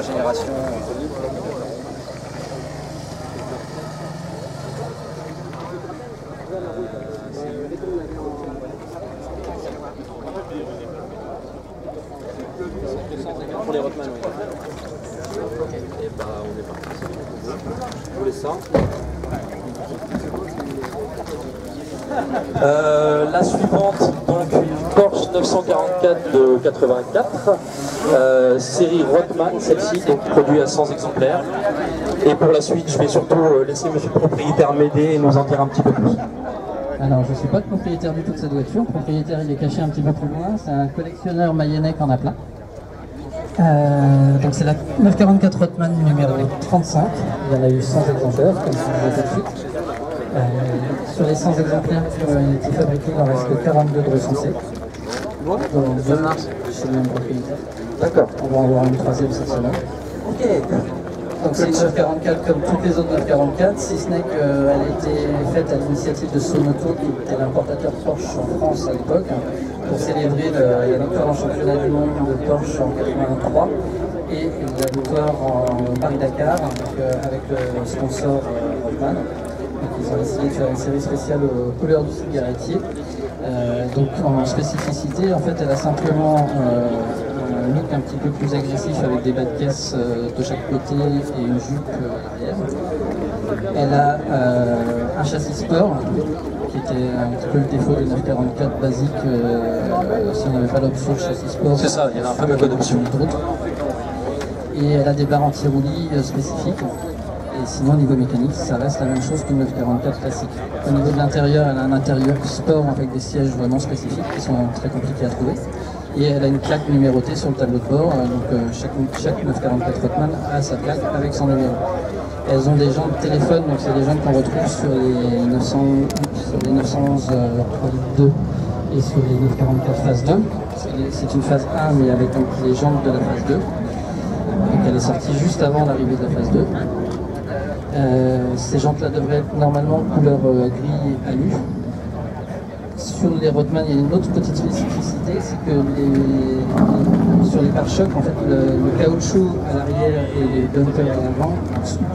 dernière génération. Pour les Rockman, oui. Et bah on est parti. Je voulais ça. La suivante, donc une Porsche 944 de 84, série Rockman, celle-ci, donc produite à 100 exemplaires. Et pour la suite, je vais surtout laisser monsieur le propriétaire m'aider et nous en dire un petit peu plus. Alors, je ne suis pas le propriétaire du tout de cette voiture. Le propriétaire, il est caché un petit peu plus loin. C'est un collectionneur mayennais en a plein. Donc, c'est la 944 Rockman numéro 35. Il y en a eu 100 exemplaires, comme je vous disais tout de suite. Sur les 100 exemplaires qui ont été fabriqués, il en reste que 42 de recensés. Donc, ça marche. C'est le même propriétaire. D'accord. On va en voir une troisième cette semaine. Ok. Donc c'est une 944 comme toutes les autres 944, si ce n'est qu'elle a été faite à l'initiative de Sonoto, qui était l'importateur Porsche en France à l'époque, pour célébrer la victoire en championnat du monde de Porsche en 83 et la victoire en Paris-Dakar avec le sponsor Rockman. Donc ils ont essayé de faire une série spéciale aux couleurs du cigarettier. Donc en spécificité, en fait, elle a simplement un look un petit peu plus agressif avec des bas de caisse de chaque côté et une jupe à l'arrière. Elle a un châssis sport qui était un petit peu le défaut des 944 basiques si on n'avait pas l'option châssis sport. C'est ça, il y en a un peu même d'option. Et elle a des barres anti-roulis spécifiques. Et sinon, au niveau mécanique, ça reste la même chose qu'une 944 classique. Au niveau de l'intérieur, elle a un intérieur sport avec des sièges vraiment spécifiques qui sont très compliqués à trouver. Et elle a une plaque numérotée sur le tableau de bord, donc chaque 944 Rockman a sa plaque avec son numéro. Elles ont des jantes de téléphone, donc c'est des jantes qu'on retrouve sur les 911 2 et sur les 944 phase 2. C'est une phase 1 mais avec donc, les jantes de la phase 2. Donc elle est sortie juste avant l'arrivée de la phase 2. Ces jantes-là devraient être normalement couleur gris alu. Sur les Rockman, il y a une autre petite spécificité, c'est que sur les pare-chocs, en fait, le caoutchouc à l'arrière et les bumpers à l'avant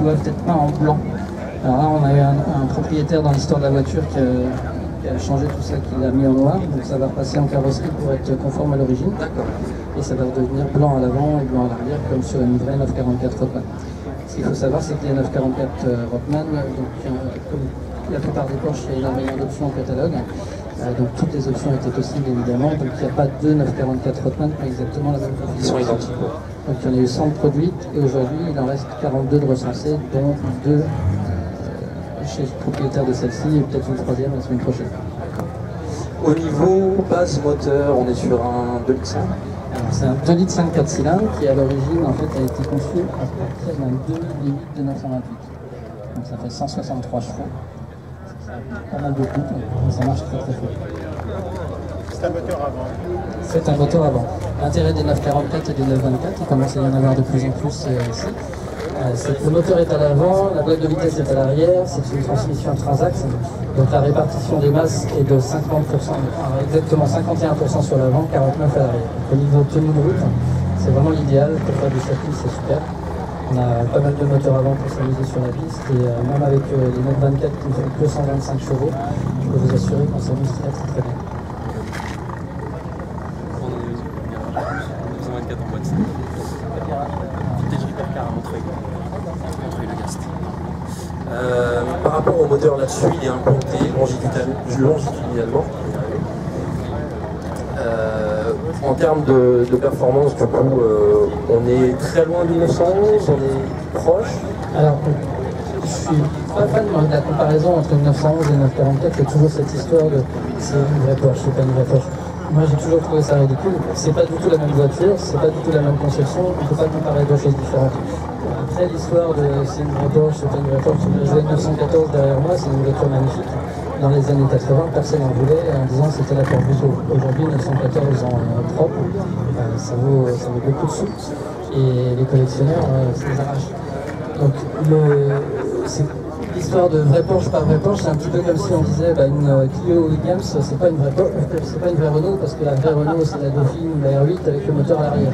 doivent être peints en blanc. Alors là, on a eu un propriétaire dans l'histoire de la voiture qui a changé tout ça, qui l'a mis en noir, donc ça va repasser en carrosserie pour être conforme à l'origine. Et ça va redevenir blanc à l'avant et blanc à l'arrière, comme sur une vraie 944 Rockman. Ce qu'il faut savoir, c'est que les 944 Rockman, donc, comme la plupart des Porsche, il y a énormément d'options au catalogue. Donc toutes les options étaient possibles évidemment, donc il n'y a pas deux 944 Rockman qui ont exactement la même configuration. Ils sont identiques. Donc il y en a eu 100 produites et aujourd'hui il en reste 42 de recensés, dont 2 chez le propriétaire de celle-ci et peut-être une troisième la semaine prochaine. Au niveau base moteur, on est sur un 2,5 litres. C'est un 2 litres 5 4 cylindres qui à l'origine en fait a été conçu à partir d'un 2 litres de 928. Donc ça fait 163 chevaux. Pas mal de couple, et ça marche très très fort. C'est un moteur avant. C'est un moteur avant. L'intérêt des 944 et des 924, il commence à y en avoir de plus en plus ici. C'est que le moteur est à l'avant, la boîte de vitesse est à l'arrière, c'est une transmission transaxe. Donc la répartition des masses est de 50%, exactement 51% sur l'avant, 49% à l'arrière. Au niveau tenue de route, c'est vraiment l'idéal pour faire du circuit, c'est super. On a pas mal de moteurs avant pour s'amuser sur la piste et même avec les 924 qui font que 125 chevaux, je peux vous assurer qu'on s'amuse très très bien. On est 924 en boîte. Vintage Hypercar à Montreuil. Montreuil-le-Gast. Par rapport au moteur là-dessus, il est implanté longitudinalement. En termes de performance, du coup, on est très loin du 911, on est proche. Alors, je suis pas fan de la comparaison entre le 911 et le 944, il y a toujours cette histoire de c'est une vraie Porsche, c'est pas une vraie Porsche. Moi j'ai toujours trouvé ça ridicule, c'est pas du tout la même voiture, c'est pas du tout la même conception, on ne peut pas comparer deux choses différentes. Après l'histoire de c'est une vraie Porsche, c'est pas une vraie Porsche, le 914 derrière moi, c'est une voiture magnifique. Dans les années 80, personne n'en voulait en disant que c'était la Porsche du jour. Aujourd'hui, 914 en propre, ça vaut beaucoup de sous. Et les collectionneurs, ça les arrache. Donc, l'histoire de vraie Porsche par vraie Porsche, c'est un petit peu comme si on disait une Clio Williams, c'est pas une vraie Renault, parce que la vraie Renault, c'est la Dauphine ou la R8 avec le moteur à l'arrière.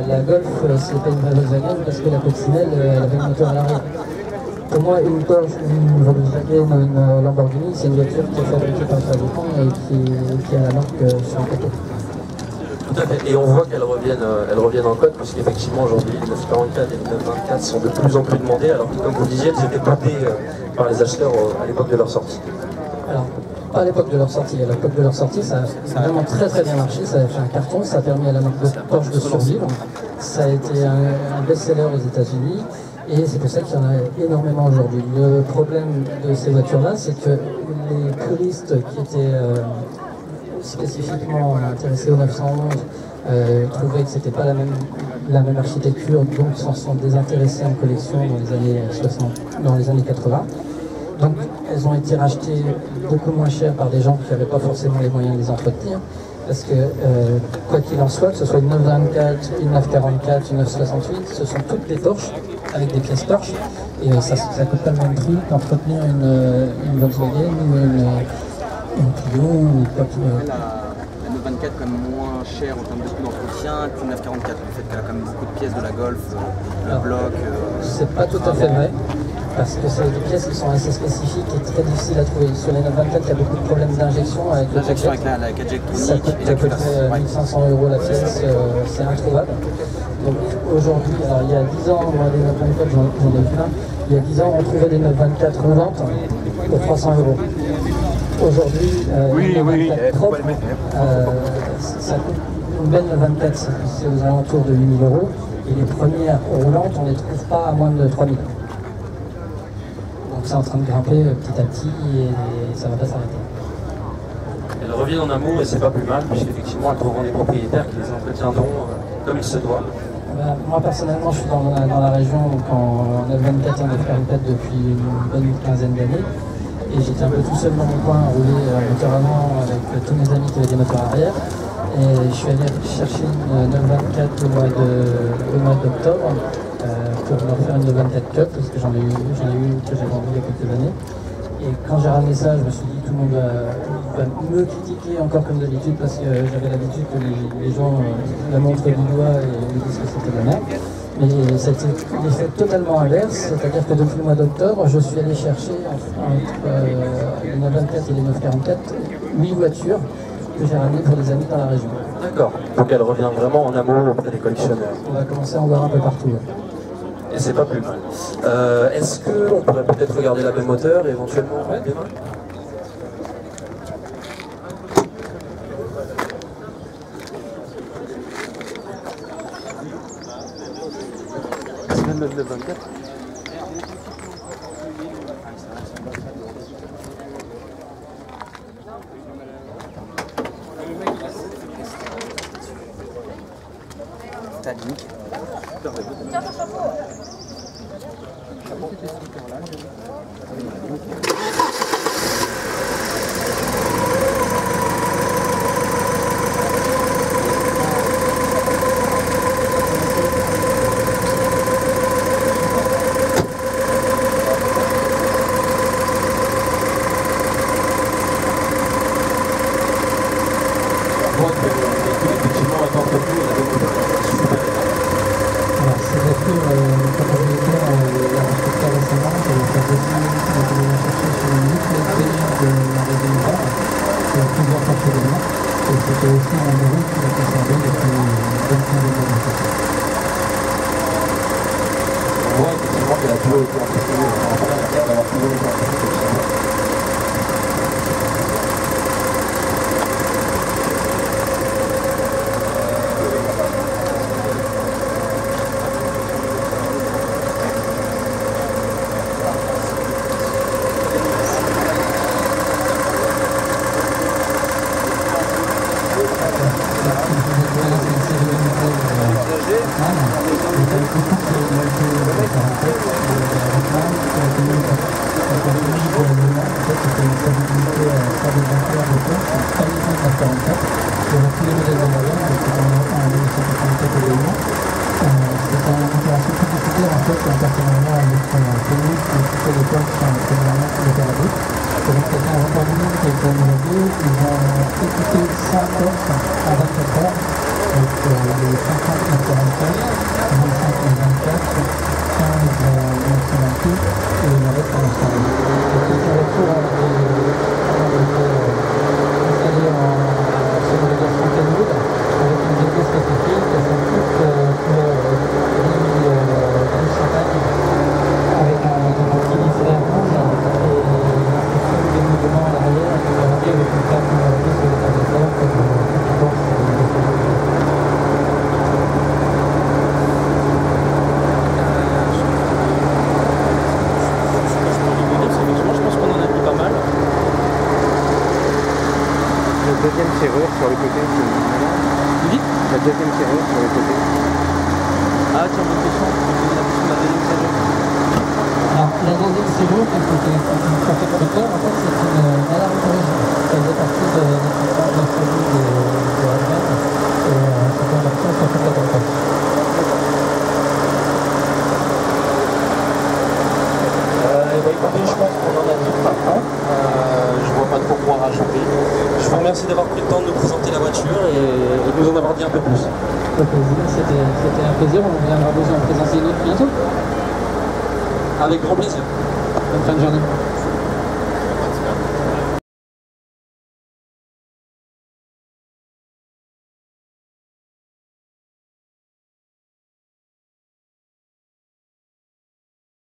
La Golf, c'est pas une vraie Volkswagen parce que la coccinelle, elle avait le moteur à l'arrière. Pour moi, une Porsche, une Volkswagen, une Lamborghini, c'est une voiture qui est fabriquée par le fabricant et qui a la marque sur le capot. Tout à fait. Et on voit qu'elles reviennent en code, parce qu'effectivement aujourd'hui les 944 et les 924 sont de plus en plus demandées, alors que comme vous le disiez, elles étaient boudées par les acheteurs à l'époque de leur sortie. Alors, pas à l'époque de leur sortie. À l'époque de leur sortie, ça a vraiment très bien marché, ça a fait un carton, ça a permis à la marque de Porsche de survivre. Ça a été un best-seller aux États-Unis. Et c'est pour ça qu'il y en a énormément aujourd'hui. Le problème de ces voitures-là, c'est que les puristes qui étaient spécifiquement intéressés au 911 trouvaient que c'était pas la même architecture, donc s'en sont désintéressés en collection dans les années 80. Donc elles ont été rachetées beaucoup moins cher par des gens qui n'avaient pas forcément les moyens de les entretenir. Parce que, quoi qu'il en soit, que ce soit une 924, une 944, une 968, ce sont toutes des Porsche avec des pièces Porsche. Et ça coûte pas le même prix qu'entretenir une Volkswagen ou une Clio ou quoi qu'il en soit. La 924 est quand même moins chère en termes de coût d'entretien qu'une 944, du fait qu'elle a quand même beaucoup de pièces de la Golf, le bloc. C'est pas tout à fait vrai. Parce que c'est des pièces qui sont assez spécifiques et très difficiles à trouver. Sur les 924, il y a beaucoup de problèmes d'injection avec le L'injection avec la cadjectronique et la ça coûte culasse. 1500 € la pièce, c'est introuvable. Donc aujourd'hui, alors il y a 10 ans, moi des 924, j'en ai vu plein, il y a 10 ans, on trouvait des 924 roulantes pour 300 €. Aujourd'hui, une 924 propre, ça coûte une belle 924, c'est aux alentours de 8000 €. Et les premières roulantes, on ne les trouve pas à moins de 3000 €. Donc c'est en train de grimper petit à petit et ça ne va pas s'arrêter. Elles reviennent en amour et c'est pas plus mal, puisqu'effectivement elles trouveront des propriétaires qui les entretiendront comme il se doit. Moi personnellement, je suis dans la région en 924 et en 944 depuis une bonne quinzaine d'années. Et j'étais un peu tout seul dans mon coin à rouler moteur avant avec tous mes amis qui avaient des moteurs arrière. Et je suis allé chercher une 924 au mois d'octobre pour leur faire une 924 Cup, parce que j'en ai eu que j'ai vendu il y a quelques années. Et quand j'ai ramené ça, je me suis dit tout le monde va me critiquer encore comme d'habitude, parce que j'avais l'habitude que les gens la montrent du doigt et me disent que c'était de la merde. Mais c'était l'effet totalement inverse, c'est-à-dire que depuis le mois d'octobre, je suis allé chercher entre les 924 et les 944 8 voitures que j'ai ramenées pour des amis dans la région. D'accord, donc elle revient vraiment en amour auprès des collectionneurs. On va commencer à en voir un peu partout. Et c'est pas plus mal. Est-ce qu'on pourrait peut-être regarder la même hauteur et éventuellement demain ? C'est même 924. Titanic. Ils ont équipé 100 Porsche à 24 heures, donc les 50 Motorama sur les côtés. Vous dites La deuxième serrure sur les côtés. Ah tiens, bonne question. Je vais poser la question de la deuxième serrure. Alors, la deuxième serrure, qui est une protecteur, en fait, c'est une alarme d'origine. Ça faisait partie de l'équipement de produit de Redman. Et c'est une option sur toute la campagne. Écoutez, je pense qu'on en a dit maintenant. Je vois pas trop quoi rajouter. Je vous remercie d'avoir pris le temps de nous présenter la voiture et de nous en avoir dit un peu plus. C'était un plaisir, on viendra vous en présenter une autre bientôt. Avec grand plaisir. Bonne fin de journée.